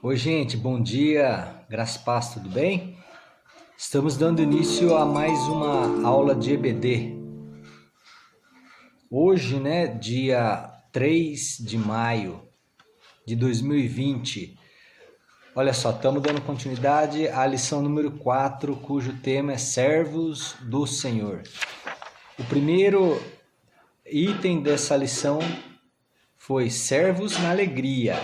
Oi, gente, bom dia, graças a paz, tudo bem? Estamos dando início a mais uma aula de EBD. Hoje, dia 3 de maio de 2020. Olha só, estamos dando continuidade à lição número 4, cujo tema é Servos do Senhor. O primeiro item dessa lição foi Servos na Alegria.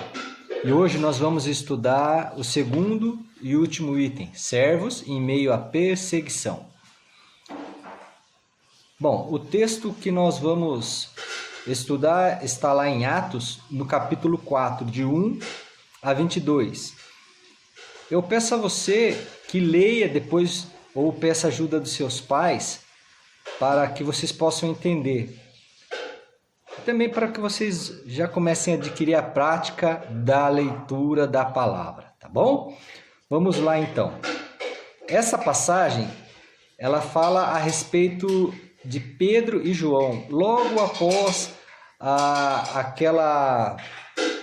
E hoje nós vamos estudar o segundo e último item, servos em meio à perseguição. Bom, o texto que nós vamos estudar está lá em Atos, no capítulo 4, de 1 a 22. Eu peço a você que leia depois ou peça ajuda dos seus pais para que vocês possam entender. Também para que vocês já comecem a adquirir a prática da leitura da palavra, tá bom? Vamos lá então. Essa passagem, ela fala a respeito de Pedro e João, logo após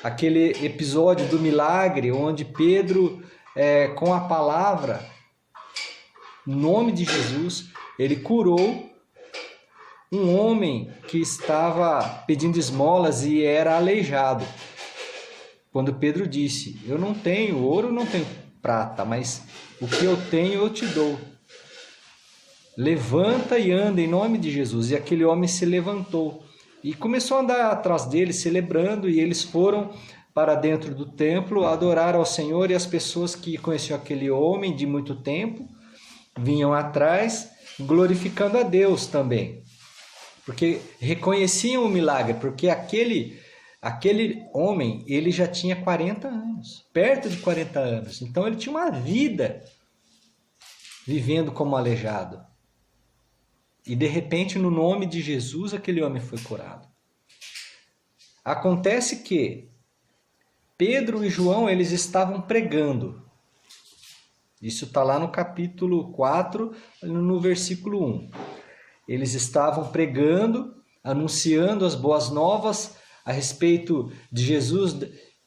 aquele episódio do milagre, onde Pedro, com a palavra, em nome de Jesus, ele curou um homem que estava pedindo esmolas e era aleijado. Quando Pedro disse, eu não tenho ouro, não tenho prata, mas o que eu tenho eu te dou. Levanta e anda em nome de Jesus. E aquele homem se levantou e começou a andar atrás dele, celebrando, e eles foram para dentro do templo adorar ao Senhor, e as pessoas que conheciam aquele homem de muito tempo vinham atrás, glorificando a Deus também. Porque reconheciam o milagre, porque aquele homem, ele já tinha 40 anos, perto de 40 anos. Então ele tinha uma vida vivendo como aleijado. E de repente, no nome de Jesus, aquele homem foi curado. Acontece que Pedro e João, eles estavam pregando. Isso está lá no capítulo 4, no versículo 1. Eles estavam pregando, anunciando as boas novas a respeito de Jesus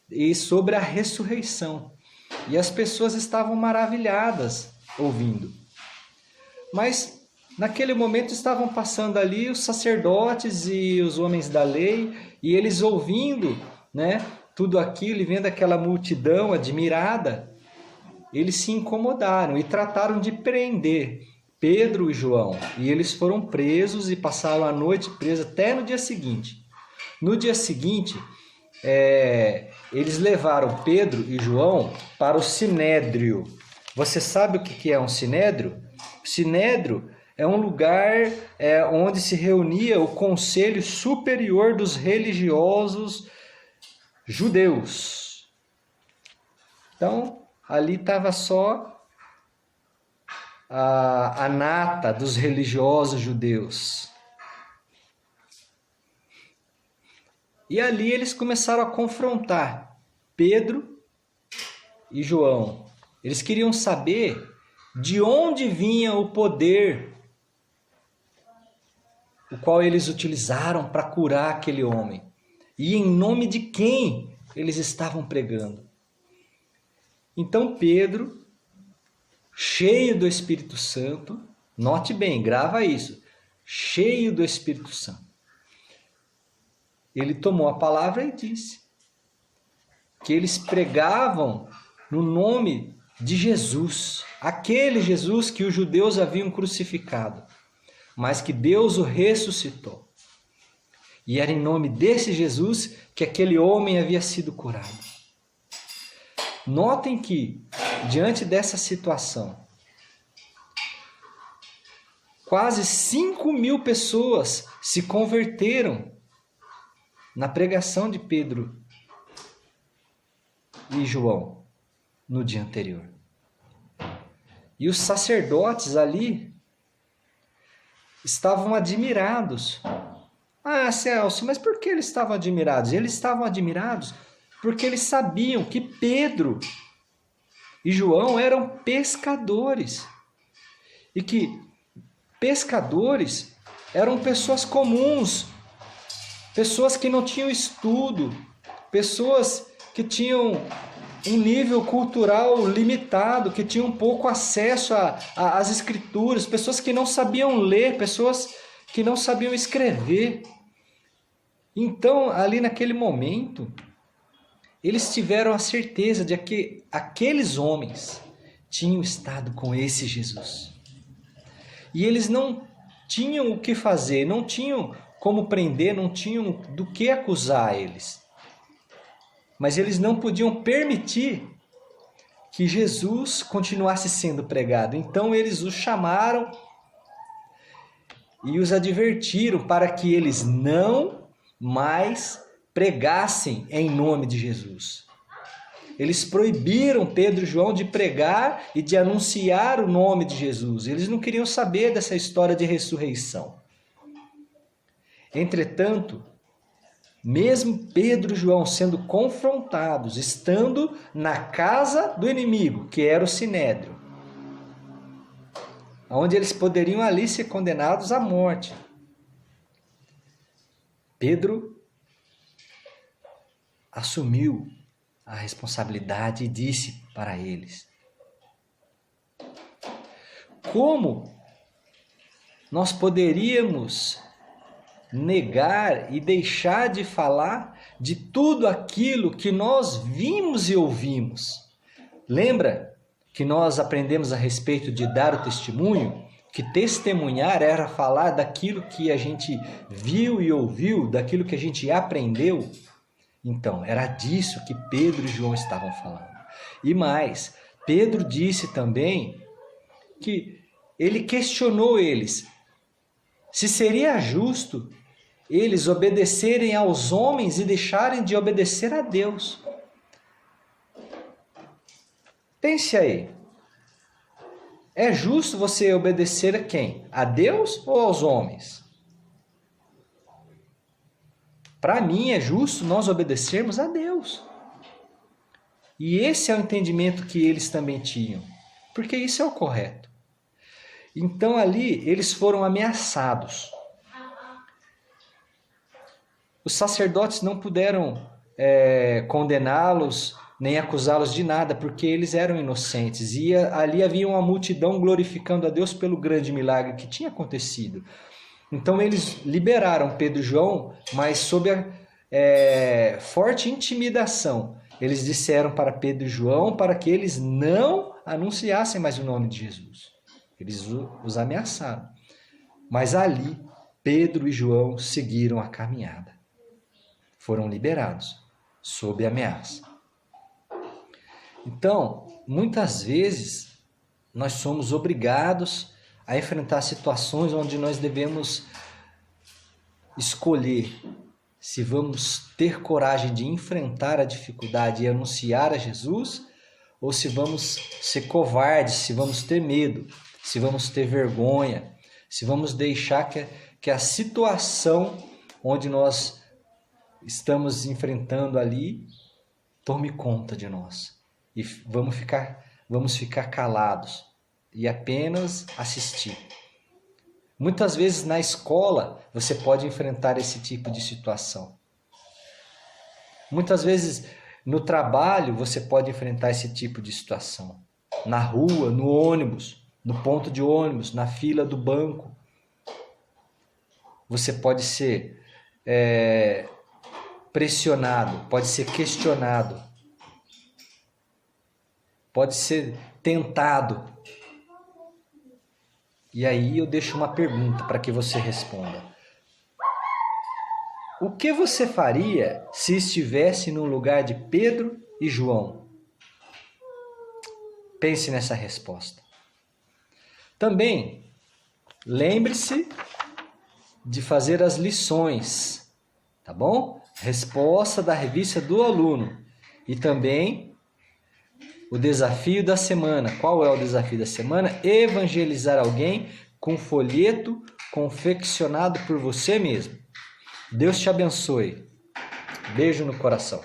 e sobre a ressurreição. E as pessoas estavam maravilhadas ouvindo. Mas naquele momento estavam passando ali os sacerdotes e os homens da lei, e eles ouvindo, tudo aquilo e vendo aquela multidão admirada, eles se incomodaram e trataram de prender Pedro e João, e eles foram presos e passaram a noite presos até no dia seguinte. No dia seguinte, eles levaram Pedro e João para o Sinédrio. Você sabe o que é um Sinédrio? O Sinédrio é um lugar onde se reunia o Conselho Superior dos Religiosos Judeus. Então, ali estava só a nata dos religiosos judeus. E ali eles começaram a confrontar Pedro e João. Eles queriam saber de onde vinha o poder, o qual eles utilizaram para curar aquele homem. E em nome de quem eles estavam pregando. Então Pedro, cheio do Espírito Santo, note bem, grava isso, cheio do Espírito Santo, ele tomou a palavra e disse que eles pregavam no nome de Jesus, aquele Jesus que os judeus haviam crucificado, mas que Deus o ressuscitou. E era em nome desse Jesus que aquele homem havia sido curado. Notem que, diante dessa situação, quase 5.000 pessoas se converteram na pregação de Pedro e João no dia anterior. E os sacerdotes ali estavam admirados. Ah, Celso, mas por que eles estavam admirados? Eles estavam admirados porque eles sabiam que Pedro e João eram pescadores. E que pescadores eram pessoas comuns, pessoas que não tinham estudo, pessoas que tinham um nível cultural limitado, que tinham pouco acesso às escrituras, pessoas que não sabiam ler, pessoas que não sabiam escrever. Então, ali naquele momento, eles tiveram a certeza de que aqueles homens tinham estado com esse Jesus. E eles não tinham o que fazer, não tinham como prender, não tinham do que acusar eles. Mas eles não podiam permitir que Jesus continuasse sendo pregado. Então eles os chamaram e os advertiram para que eles não mais pregassem em nome de Jesus. Eles proibiram Pedro e João de pregar e de anunciar o nome de Jesus. Eles não queriam saber dessa história de ressurreição. Entretanto, mesmo Pedro e João sendo confrontados, estando na casa do inimigo, que era o Sinédrio, onde eles poderiam ali ser condenados à morte, Pedro assumiu a responsabilidade e disse para eles: como nós poderíamos negar e deixar de falar de tudo aquilo que nós vimos e ouvimos? Lembra que nós aprendemos a respeito de dar o testemunho? Que testemunhar era falar daquilo que a gente viu e ouviu, daquilo que a gente aprendeu. Então, era disso que Pedro e João estavam falando. E mais, Pedro disse também que ele questionou eles se seria justo eles obedecerem aos homens e deixarem de obedecer a Deus. Pense aí. É justo você obedecer a quem? A Deus ou aos homens? Para mim é justo nós obedecermos a Deus. E esse é o entendimento que eles também tinham, porque isso é o correto. Então ali eles foram ameaçados. Os sacerdotes não puderam condená-los nem acusá-los de nada, porque eles eram inocentes. E ali havia uma multidão glorificando a Deus pelo grande milagre que tinha acontecido. Então eles liberaram Pedro e João, mas sob a forte intimidação. Eles disseram para Pedro e João para que eles não anunciassem mais o nome de Jesus. Eles os ameaçaram. Mas ali, Pedro e João seguiram a caminhada. Foram liberados sob ameaça. Então, muitas vezes, nós somos obrigados a enfrentar situações onde nós devemos escolher se vamos ter coragem de enfrentar a dificuldade e anunciar a Jesus, ou se vamos ser covardes, se vamos ter medo, se vamos ter vergonha, se vamos deixar que a situação onde nós estamos enfrentando ali tome conta de nós. E vamos ficar calados e apenas assistir. Muitas vezes na escola você pode enfrentar esse tipo de situação. Muitas vezes no trabalho você pode enfrentar esse tipo de situação. Na rua, no ônibus, no ponto de ônibus, na fila do banco. Você pode ser pressionado, pode ser questionado. Pode ser tentado. E aí eu deixo uma pergunta para que você responda. O que você faria se estivesse no lugar de Pedro e João? Pense nessa resposta. Também, lembre-se de fazer as lições, tá bom? Resposta da revista do aluno. E também o desafio da semana. Qual é o desafio da semana? Evangelizar alguém com folheto confeccionado por você mesmo. Deus te abençoe. Beijo no coração.